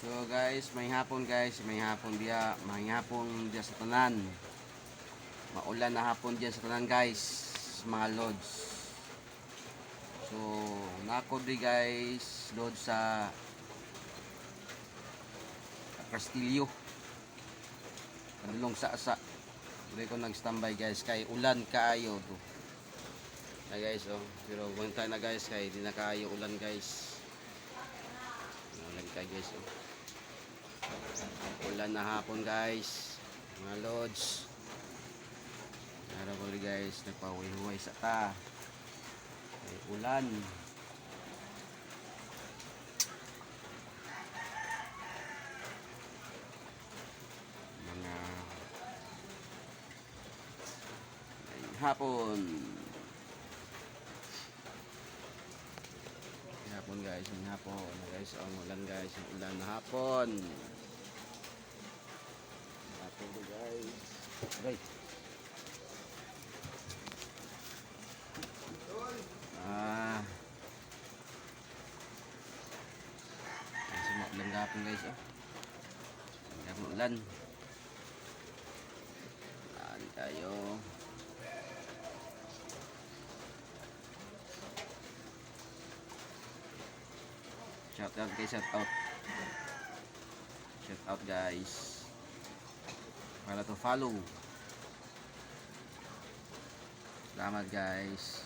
So guys, may hapon diya, may hapon diya sa tanan. Maulan na hapon diyan sa tanan guys, mga lods. So, nako di guys, lods sa Castillo. Padulong sa Dili ko nag-standby guys kay ulan kaayo to. Ay guys, oh, pero bantay na guys kay di na kaayo ulan guys. Ulan kay guys, oh. Ulan na hapon guys, mga lods. Araw ko guys, nagpahuwi-huwi sa ta. Ay ulan. Mga hapon. Hapon guys, ang hapon. Guys, ang ulan guys, ang ulan na hapon. Hapon guys. Right. Kasi maulan hapon guys, oh. Ulan. Ulan tayo. Shout out guys, shout out. Shout out guys. Para to follow. Salamat guys.